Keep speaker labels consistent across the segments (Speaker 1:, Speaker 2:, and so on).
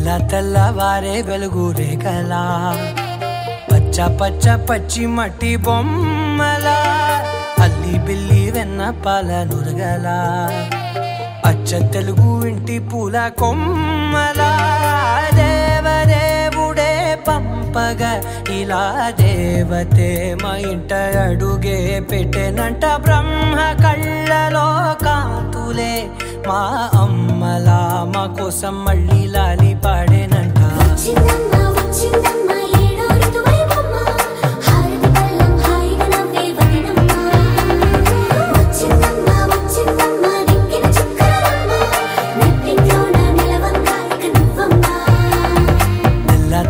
Speaker 1: తెల్ల తెల్లవారే వెలుగు రేఖలా పచ్చ పచ్చ పచ్చి మట్టి బొమ్మలా అల్లి బిల్లి వెన్న పాల నురగలా అచ్చ తెలుగు ఇంటి పూల కొమ్మలా దేవదేవుడే పంపగా ఇలా దేవతే మా ఇంట అడుగే పెట్టెనంట బ్రహ్మ కళ్ళలో కాంతులే మా అమ్మలా మా కోసం మళ్ళీ లాలి పాడేనంట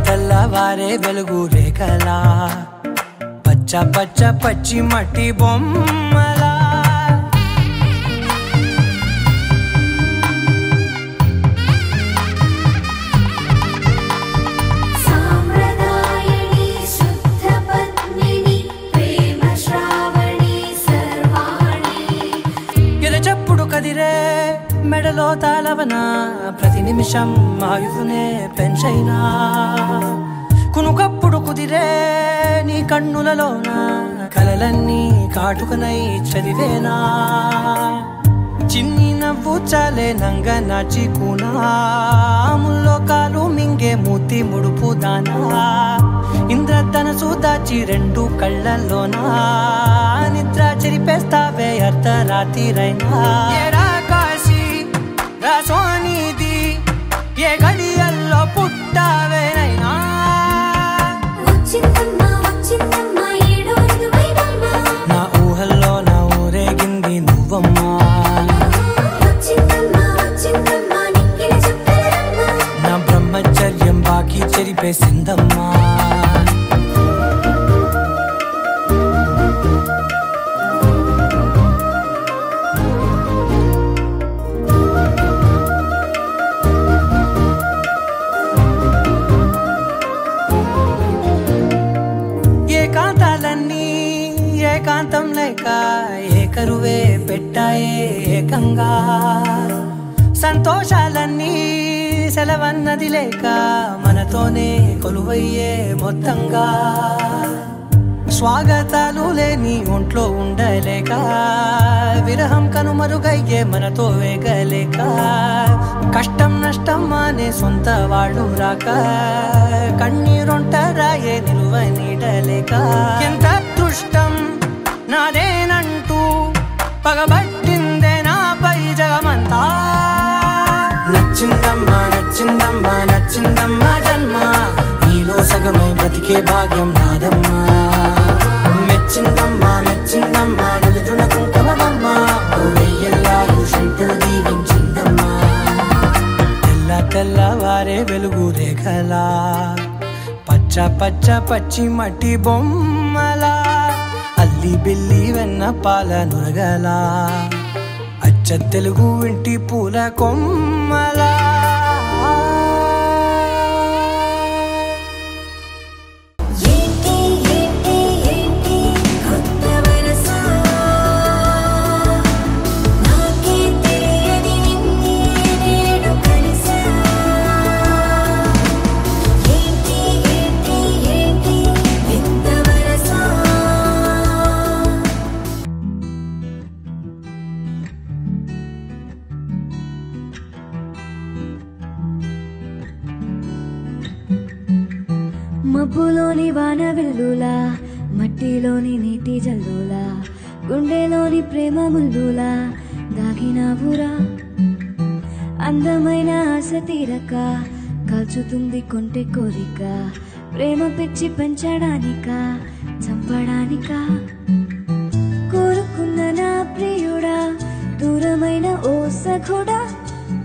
Speaker 1: తెల్లవారే వెలుగు రేఖలా పచ్చ పచ్చ పచ్చి మట్టి బొమ్మలా ఎరచప్పుడు కదిరే మెడలో తాళవన ప్రతి నిమిషం ఆయుధునే పెంచైనా కునుకప్పుడు కుదిరే నీ కన్నులలోన కలలన్నీ కాటుకనై చదివేనా చిన్ని నవ్వు చాలే నంగ నాచి కూనాముల్లో కాలు మింగే మూతి ముడుపు దానా ఇంద్రధనసు దాచి రెండు కళ్ళల్లోనా నిద్ర చెరిపేస్తావే అర్ధరాత్రిరైనా కాశీ రాసోనిది ఏ గడియల్లో పుట్టావేనైనా నా ఊహల్లో నా ఊరేగింది నువ్వమ్మా నా బ్రహ్మచర్యం బాకీ చెరిపేసిందమ్మా ఏకాంతాలన్నీ ఏకాంతం లేక ఏకరువే పెట్టాయే ఏకంగా సంతోషాలన్నీ సెలవన్నది లేక మనతోనే కొలువయ్యే మొత్తంగా స్వాగతాలు లేని ఒంట్లో ఉండలేక విరహం కనుమరుగయ్యే మనతో వేగలేక కష్టం నష్టం అనే సొంత వాళ్ళు రాక కన్నీరొంటరాయే నిలువ నీడలేక ఎంత అదృష్టం నాదేనంటూ పగబట్టిందే నాపై జగమంతా నచ్చిందమ్మా నచ్చిందమ్మా నచ్చిందమ్మా జన్మ నీలో సగమై బ్రతికే భాగ్యం నాదమ్మా మెచ్చిందమ్మా మెచ్చిందమ్మా నిలుతున్న కుంకుమమ్మా వెయ్యల్లాలు శంకరు దీవించిందమ్మా తెల్ల తెల్లవారే వెలుగు రేఖలా పచ్చ పచ్చ పచ్చి మట్టి బొమ్మలా అల్లి బిల్లి వెన్న పాల నురగలా అచ్చ తెలుగు ఇంటి పూల కొమ్మలా
Speaker 2: మబ్బులోని వాన వెల్లులా మట్టిలోని నీటి జల్లులా గుండెలోని ప్రేమ ముల్లులా దాగినావురా అందమైన ఆశ తీరక కాల్చుతుంది కొంటె కోరిక ప్రేమ పిచ్చి పెంచడానిక చంపడానిక కోరుకున్న నా ప్రియుడా దూరమైన ఓ సఖుడా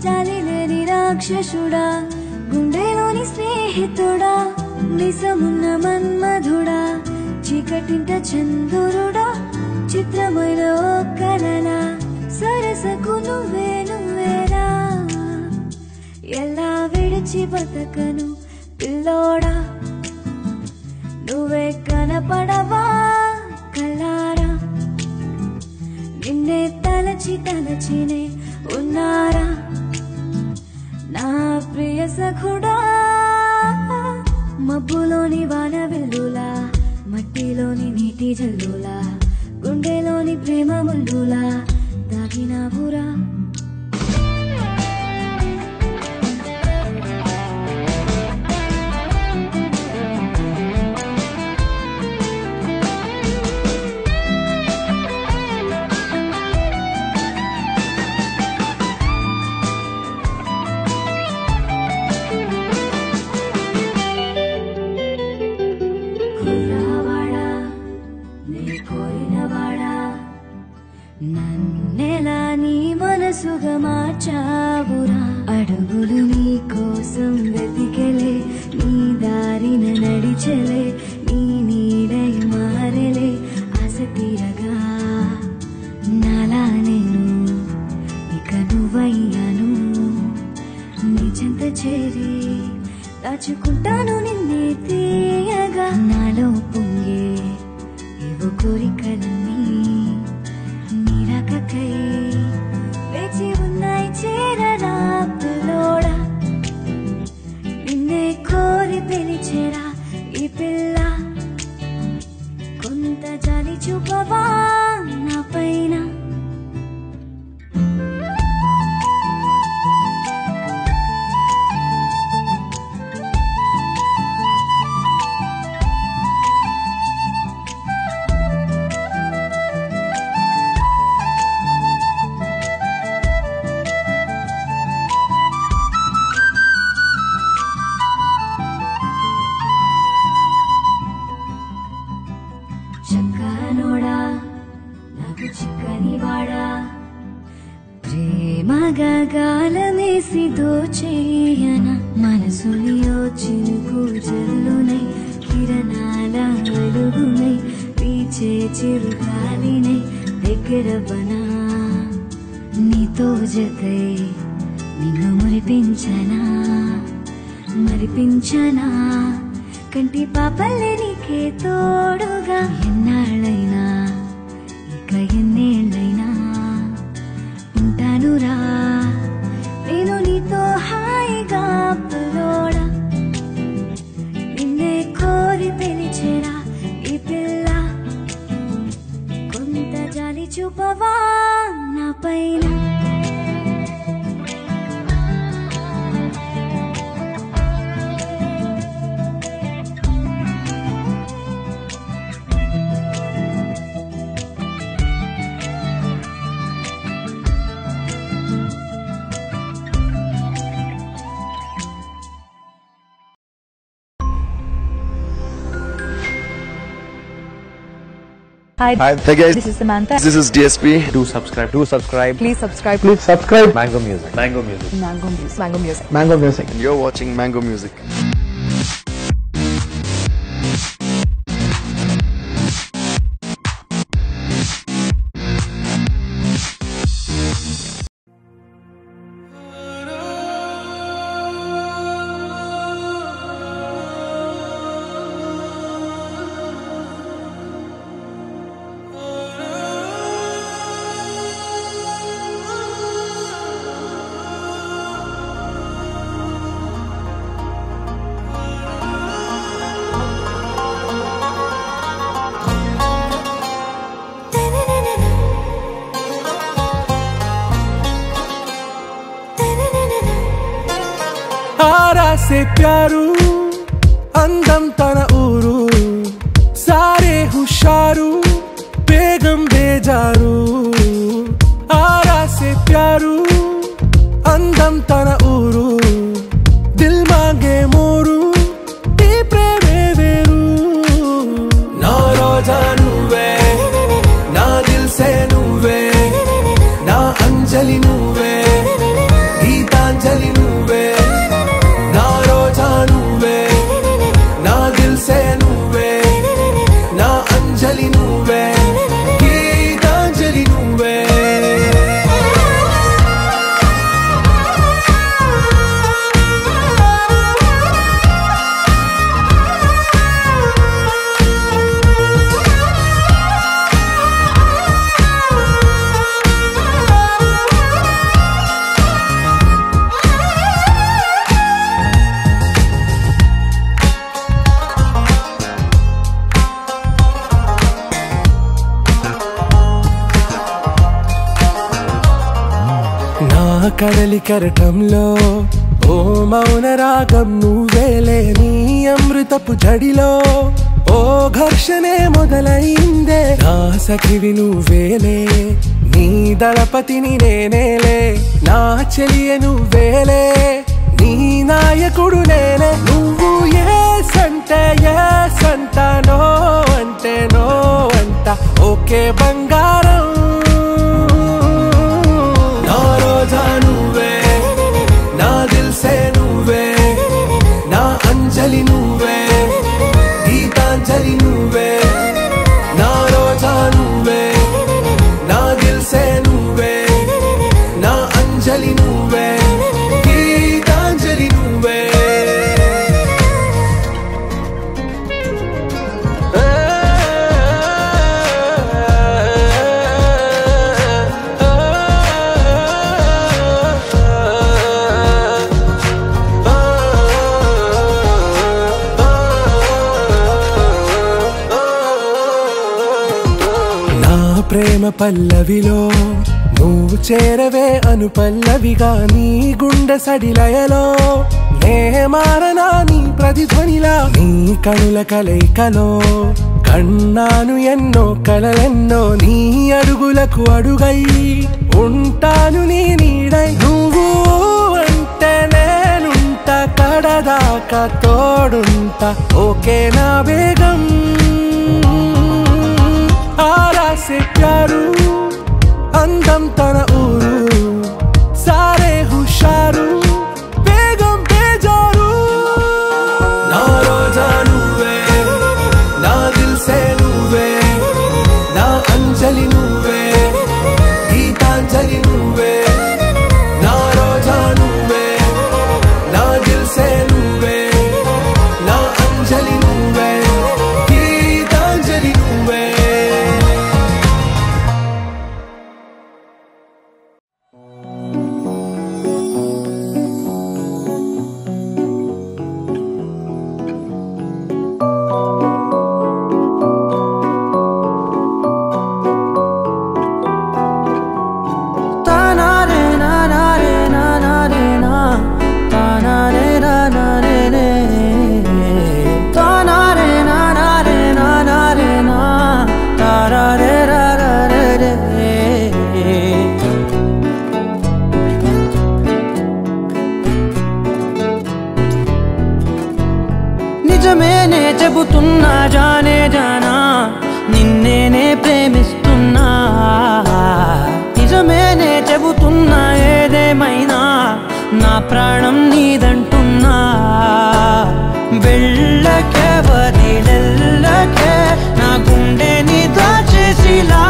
Speaker 2: జాలి లేని రాక్షసుడా గుండెలోని స్నేహితుడా నిజమున్న మన్మధుడా చీకటింట చంద్రుడా చిత్రమైన ఓ కలలా సరసకు నువ్వే నువ్వేరా ఎలా విడిచి బతకను పిల్లోడా నువ్వే కనపడవా కలారా నిన్నే తలచి తలచినే ఉన్నారా నా ప్రియ సఖుడా చెంత చేరి దాచుకుంటాను నిన్నే తీయగా నాలో పొంగే ఏవో కోరికలన్నీ నీరాకై వేచి ఉన్నాయి చేరరా పిల్లోడా నిన్నే కోరి పిలిచేరా ఈ పిల్ల కొంత జాలి చూపవా నా పైన గాలమేసి దోచేయన మనసులియో చినుకు జల్లునై కిరణాల అడుగునై పీచే చిరుగాలినై దగ్గర బనా నీతో జతై నిన్ను మరిపించనా కంటి పాపల్లే నీకే తోడుగా ఎన్నాళ్ళైనా ఇక ఎన్నేళ్ళైనా ఉంటానురా నేను నీతో హాయిగా పిల్లోడా నిన్నే కోరి పిలిచేరా ఈ పిల్ల కొంత జాలి చూపవా నా పైన
Speaker 3: Hi.
Speaker 4: Hey guys,
Speaker 3: This is Samantha.
Speaker 4: this is DSP.
Speaker 5: Do subscribe.
Speaker 3: Please subscribe.
Speaker 5: Please subscribe.
Speaker 4: Mango Music.
Speaker 5: Mango Music.
Speaker 3: Mango Music. Mango Music.
Speaker 5: Mango Music.
Speaker 4: And you're watching Mango Music.
Speaker 6: से प्यारू अंदम तन ऊरू सारे हुशारू बेगम बेजारू आरा से प्यारू अंदम तन ऊरू दिल मांगे मोरू ती प्रेमे वेरू ना रोजा नुवे ना दिल से नुवे ना अंजलि नुवे गीतांजलि नुवे अंजलि नुवे गीतांजलि नुवे కడలి కరటంలో ఓ మౌన రాగం నువ్వేలే నీ అమృతపు జడిలో ఓ ఘర్షణే మొదలైందే నా సఖివి నువ్వేలే నీ దళపతిని నేనేలే నా చెలియ నువ్వేలే నీ నాయకుడు నేనే నువ్వు ఏ సంట నో అంటే నో అంట ఓకే బంగారం नुवे ना दिल से नुवे ना अंजलि नुवे गीतांजलि नुवे ना रोजा नुवे ना दिल से नुवे ना अंजलि नुवे गीतांजलि పల్లవిలో నువ్వు చేరవే అను పల్లవిగా నీ గుండె సడిలయలో నే మారనా నీ ప్రతిధ్వనిలా నీ కనుల కలయికలో కన్నాను ఎన్నో కలలెన్నో నీ అడుగులకు అడుగై ఉంటాను నీ నీడై నువ్వు అంటే నేనుంట కడదాకా తోడుంటా ఓకే నా బేగం आरा से प्यारू अंदम तन ऊरू सारे हुशारू बेगम बेजारू ना रोजा नुवे ना दिल से नुवे ना अंजलि नुवे गीतांजलि नुवे ना रोजा नुवे ना दिल से नुवे ना अंजलि नुवे गीतांजलि नुवे నిజమేనే చెబుతున్నా జానే జానా నిన్నేనే ప్రేమిస్తున్నా నిజమేనే చెబుతున్నా ఏదేమైనా నా ప్రాణం నీదంటున్నా వెళ్ళకే వదిలెల్లకే నా గుండెని దాచేసిలా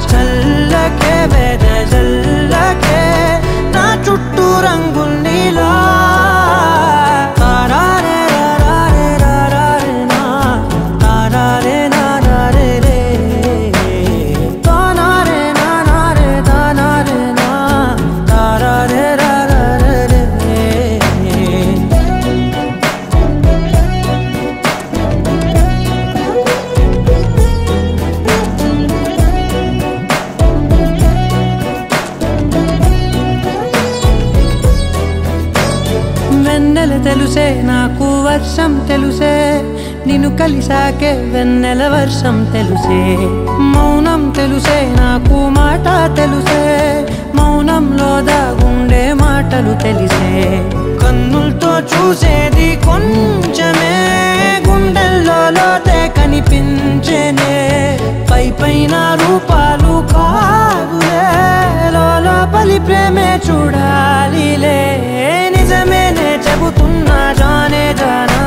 Speaker 6: చల్లకే వెదజల్లకే నా చుట్టూ రంగుల్నిలా తెలుసే నాకు వర్షం తెలుసే నిన్ను కలిసాకే వెన్నెల వర్షం తెలుసే మౌనం తెలుసే నాకు మాట తెలుసే మౌనంలో దాగుండే మాటలు తెలిసే కన్నులతో చూసేది కొంచెమే గుండెల్లో లోతే కనిపించేనే పై పైన రూపాలు కాదులే లోపలి ప్రేమే చూడాలిలే నిజమేనే చెబుతున్నా జానే జానా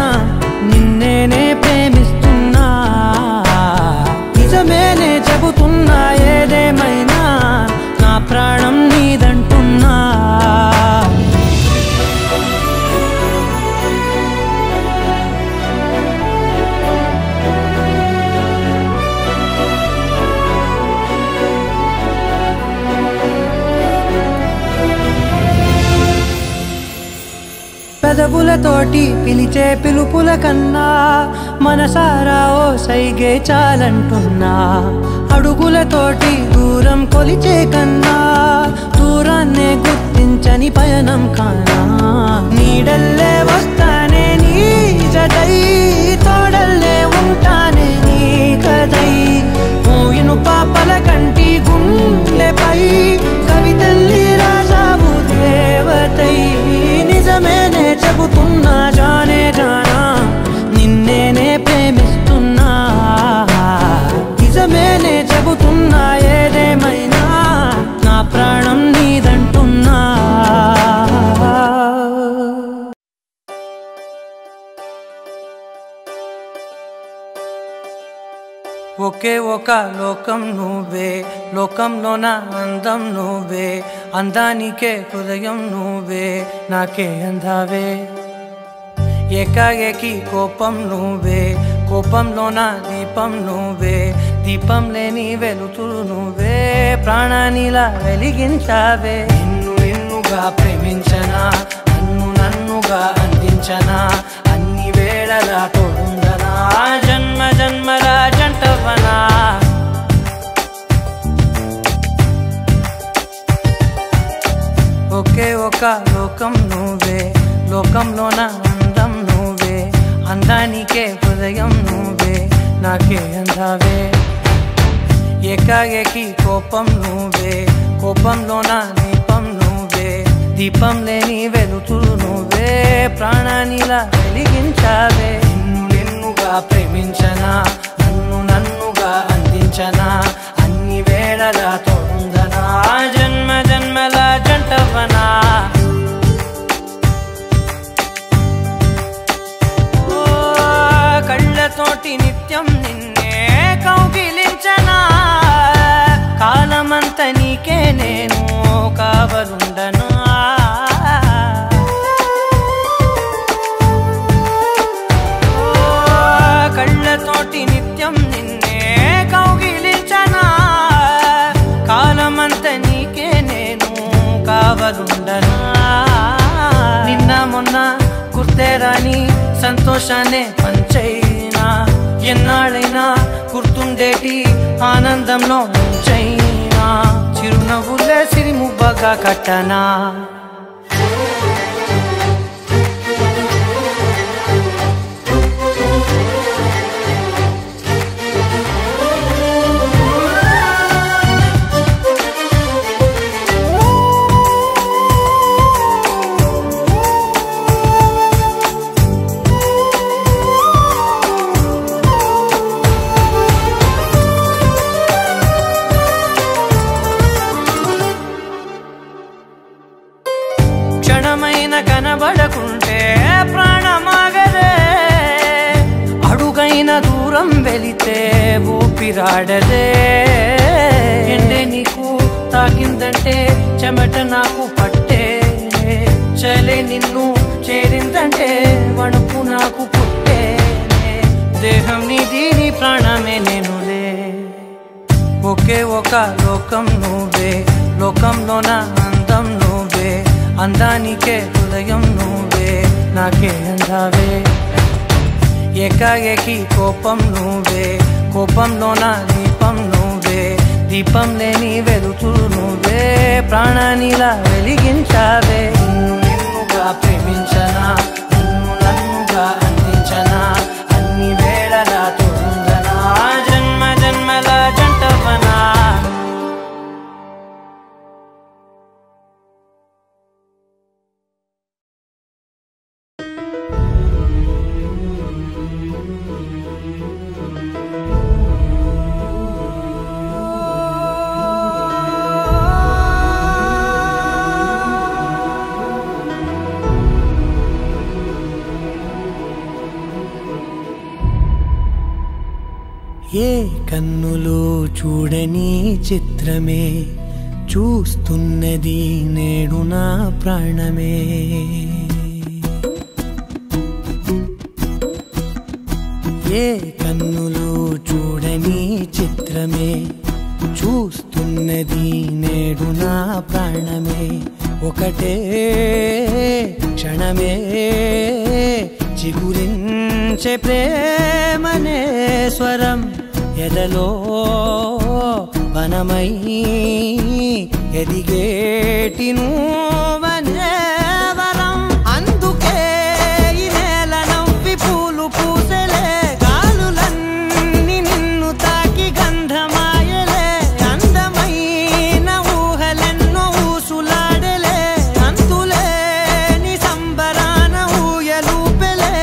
Speaker 6: నిన్నేనే ప్రేమిస్తున్నా నిజమేనే చెబుతున్నా ఏదేమైనా నా ప్రాణం నీదంటున్నా పెదవులతోటి పిలిచే పిలుపుల కన్నా మనసారా ఓ సైగే చాలంటున్నా అడుగులతోటి దూరం కొలిచే కన్నా దూరాన్నే గుర్తించని పయనం కానా నీడల్లే వస్తానే నీ జతై తోడల్లే ఉంటానే నీ కదై మూయిను పాపల కంటి గుండెపై కవితల్లి రాజావు దేవతై నిజమేనే చెబుతున్నా జానే జానా నిన్నేనే ప్రేమిస్తున్నా నిజమేనే చెబుతున్నా ఏదేమైనా నా ప్రాణం నీదంటున్నా ఒకే ఒక లోకం నువ్వే లోకంలోన అందం నువ్వే అందానికే హృదయం నువ్వే నాకే అందావే ఏకాఏకి కోపం నువ్వే కోపంలోన దీపం నువ్వే దీపం లేని వెలుతురు నువ్వే ప్రాణానిలా వెలిగించావే నిన్ను నిన్నుగా ప్రేమించనా నన్నుగా అందించనా అన్ని వేళలా తోడుందనా జన్మ జన్మల జంటవనా ఒకే ఒక లోకం నువ్వే, లోకంలోన అందం నువ్వే, అందానికే హృదయం నువ్వే, నాకే అందావే. ఏకాఏకి కోపం నువ్వే, కోపంలోన దీపం నువ్వే, దీపం లేని వెలుతురు నువ్వే, ప్రాణానిలా వెలిగించావే. నిన్నుగా ప్రేమించనా, నన్నుగా అందించనా, అన్ని వేళలా తోడుందనా, జన్మ జన్మల జంటవనా. కళ్ళతోటి నిత్యం నిన్నే కౌగిలించనా, కాలమంత నీకే నేను కావలుండనా. కళ్ళతోటి నిత్యం నిన్నే కౌగిలించనా, కాలమంత నీకే నేను కావలుండనా. నిన్న మొన్న గుర్తేరాని సంతోషాన్ని పంచైనా, ఎన్నాళ్ళైనా గుర్తుండేటి ఆనందంలో ముంచైనా, చిరునవ్వులే సిరిముబ్బగా కట్టనా. క్షణమైన కనబడకుంటే ప్రాణమాగదే, అడుగైన దూరం వెళితే ఊపిరాడదే. ఎండే నీకు తాకిందంటే చెమట నాకు పట్టే, చలే నిన్ను చేరిందంటే వణుకు నాకు పుట్టే. దేహం నీది, నీ ప్రాణమే నేనులే. ఒకే ఒక లోకం నువ్వే, లోకంలోన అందం నువ్వే, అందానికే హృదయం నువ్వే, నాకే అందావే. ఏకాఏకి కోపం నువ్వే, కోపంలోన దీపం నువ్వే, దీపం లేని వెలుతురు నువ్వే, ప్రాణానిలా వెలిగించావే. నిన్నుగా ప్రేమించనా, నన్నుగా అందించనా, అన్ని వేళలా తోడుందనా, జన్మ జన్మల జంటవనా. ఏ కన్నులు చూడని చిత్రమే చూస్తున్నది నేడు నా ప్రాణమే. ఏ కన్నులు చూడని చిత్రమే చూస్తున్నది నేడు నా ప్రాణమే. ఒకటే క్షణమే చిగురించే ప్రేమనే స్వరం, ఎదలో వనమై ఎదిగేటి నువ్వనే వరం. అందుకే ఈ నేల నవ్వి పూలు పూసలే, గాలులన్నీ నిన్ను తాకి గంధమాయలే, అందమైన ఊహలెన్నో ఊసులాడలే, అంతులేని సంబరాన ఊయలూపెలే.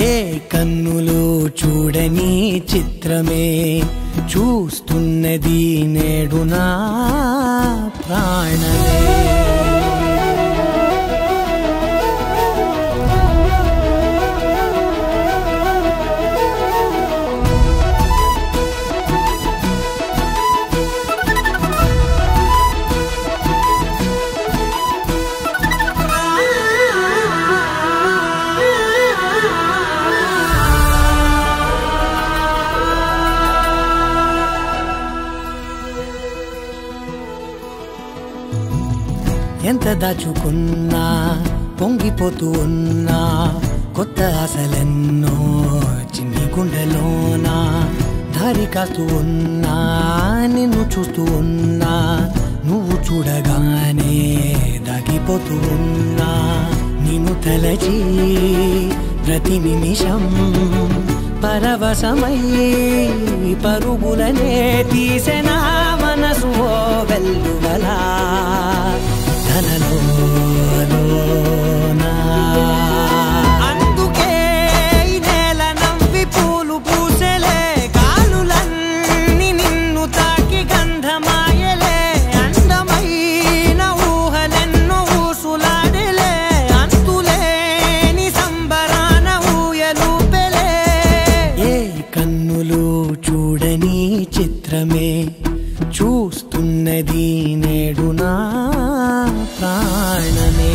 Speaker 6: ఏ కన్నులు చూడని చిత్రమే చూస్తున్నది నేడు నా ప్రాణమే. ఎంత దాచుకున్నా పొంగిపోతూ ఉన్నా, కొత్త ఆశలెన్నో చిన్ని గుండెలోనా దారి కాస్తూ ఉన్నా, నిన్ను చూస్తూ ఉన్నా, నువ్వు చూడగానే దాగి పొంగిపోతూ ఉన్నా నిన్ను తలచి ప్రతి నిమిషం పరవశమై పరుగులనే తీసెనా మనసు ఓ వెల్లువలా తనలోనా అందుకే ఈ నేల నవ్వి పూలు పూసెలే కాలులన్నీ నిన్ను తాకి గంధమాయలే అందమైన ఊహలెన్నో ఊసులాడలే అంతులేని సంబరాన ఊయలూపెలే ఏ కన్నులు చూడని చిత్రమే చూస్తున్నది నేడు నా ప్రాణమే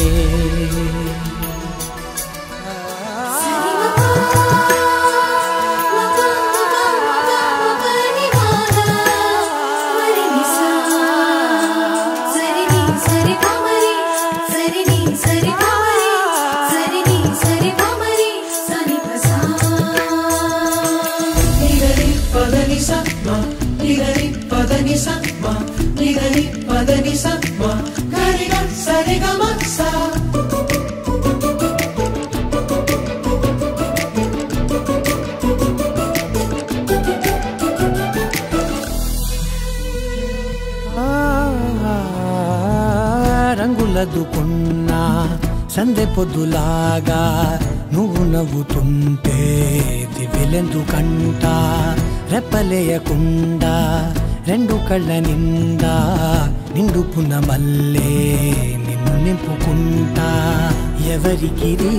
Speaker 6: రంగులదుకున్నా సందె పొద్దులాగా నువ్వు నవ్వుతుంటే దివిలెందుకంట రెప్పలేయకుండా రెండు కళ్ళ నిండా నిండుకున్న మల్లే నిన్ను నింపుకుంటా ఎవరికిది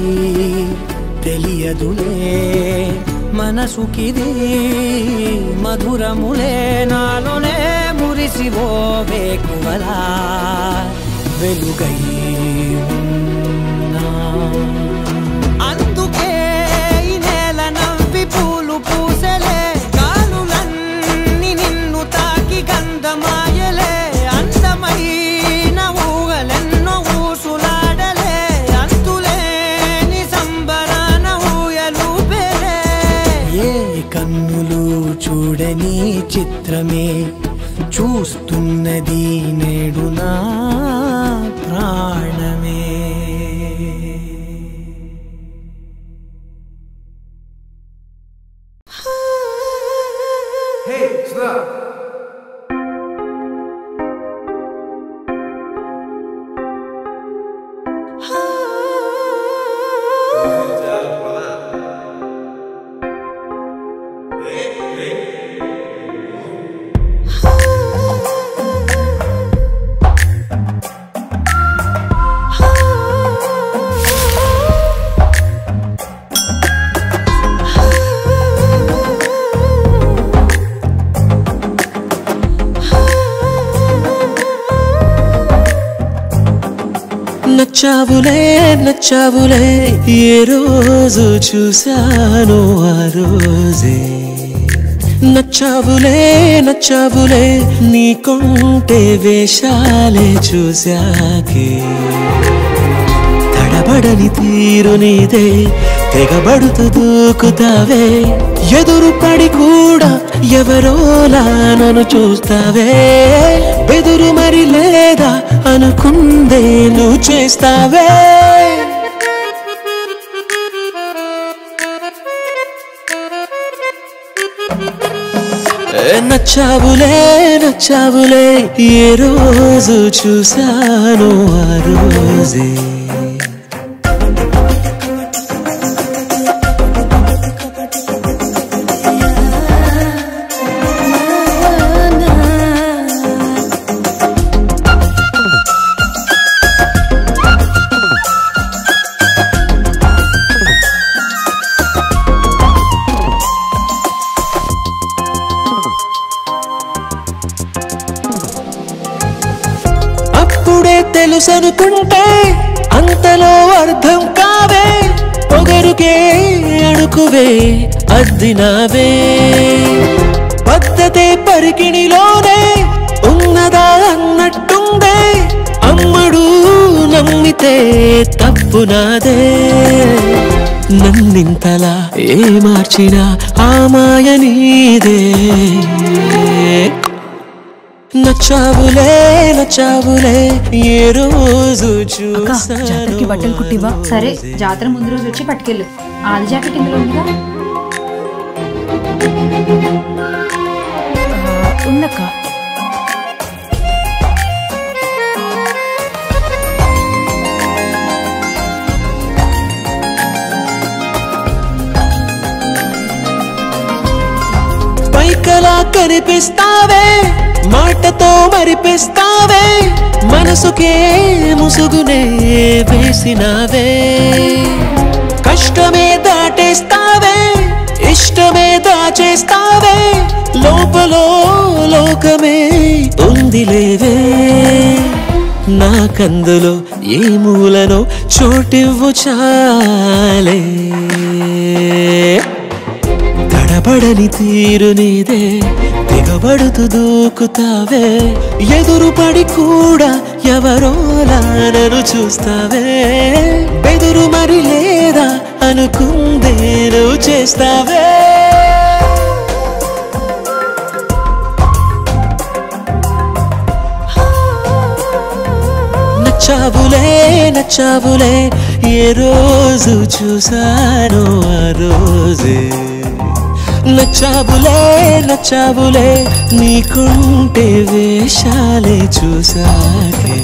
Speaker 6: తెలియదులే మనసుకిది మధురములే నాలోనే మురిసివో వేకువలా వెలుగై ఉన్నా అందుకే ఈ నేల నవ్వి పూలు పూసెలే గాలులన్నీ నిన్ను తాకి గంధమాయలే అందమైన ఊహలెన్నో ఊసులాడలే అంతులేని సంబరాన ఊయలూపెలే ఏ కన్నులు చూడని చిత్రమే చూస్తున్నది నేడు నా ప్రాణమే నచ్చావులే నచ్చావులే ఏ రోజు చూశాను ఆ రోజే నచ్చావులే నచ్చావులే నీకుంటే వేషాలే చూశాకే తడబడని తీరు నీదే తెగబడుతూ దూకుతావే ఎదురు పడి కూడా ఎవరోలా నన్ను చూస్తావే బెదురు మరి లేదా అనుకుందే నువ్వు చేస్తావే నచ్చావులే నచ్చావులే ఏ రోజు చూశాను ఆ రోజే తెలుసనుకుంటే అంతలో అర్థం కావే పొగరుకే అణుకువే అద్దినావే పద్ధతే పరికిణిలోనే ఉన్నదా అన్నట్టుందే అమ్మడు నమ్మితే తప్పు నాదే నన్నింతలా ఏ మార్చినా ఆ మాయ నీదే నచ్చావులే నచ్చావులే ఏ రోజు
Speaker 4: జాతరకి బట్టలు కుట్టివా? సరే, జాతర ముందు రోజు వచ్చి పట్టుకెళ్ళు. ఆది జాకెట్ ఇందులో ఉందా?
Speaker 3: ఉందక్క.
Speaker 6: పైకలా కనిపిస్తావే, మాటతో మరిపిస్తావే, మనసుకే ముసుగునే వేసినావే. కష్టమే దాటేస్తావే, ఇష్టమే దాచేస్తావే, లోపల లోకమే ఉందిలేవే. నాకందులో ఏ మూలనో చోటివ్వు చాలే. తడబడని తీరు నీదే, దిగబడుతూ దూకుతావే, ఎదురుపడి కూడా ఎవరోలా నన్ను చూస్తావే. బెదురు మరి లేదా అనుకుందే నువ్వు చేస్తావే. నచ్చావులే నచ్చావులే ఏ రోజు చూసానో ఆ రోజే. నచ్చావులే నచ్చావులే నీకుంటే వేషాలే చూసాకే.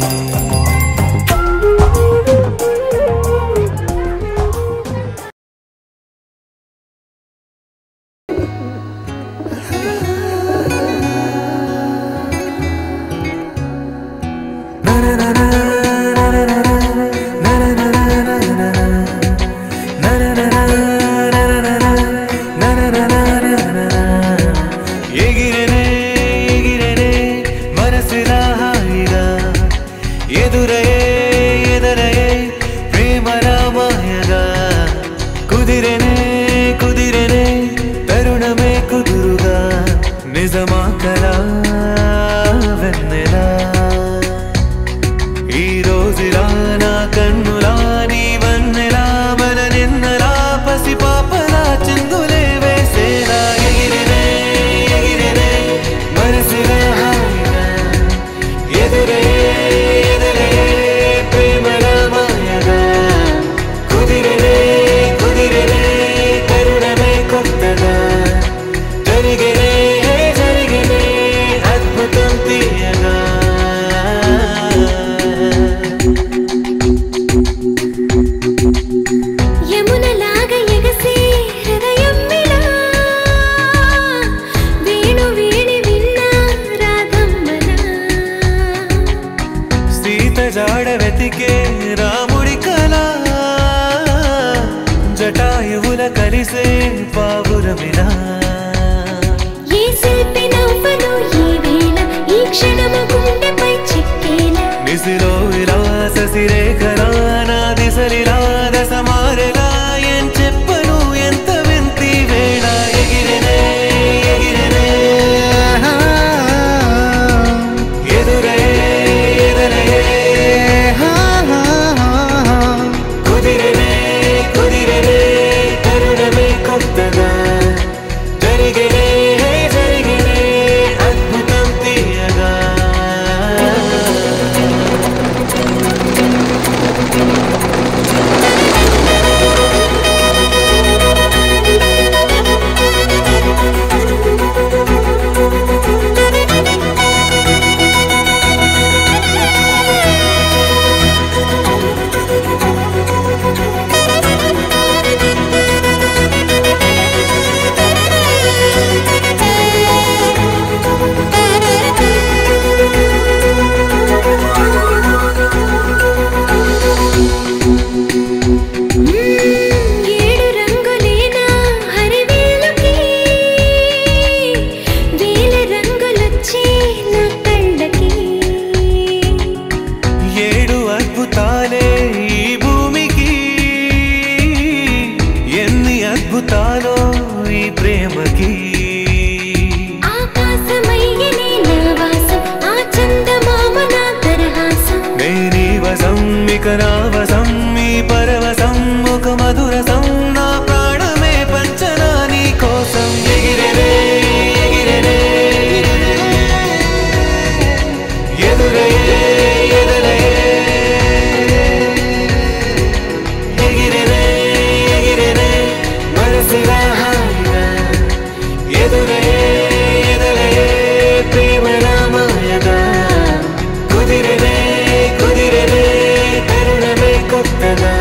Speaker 1: కదా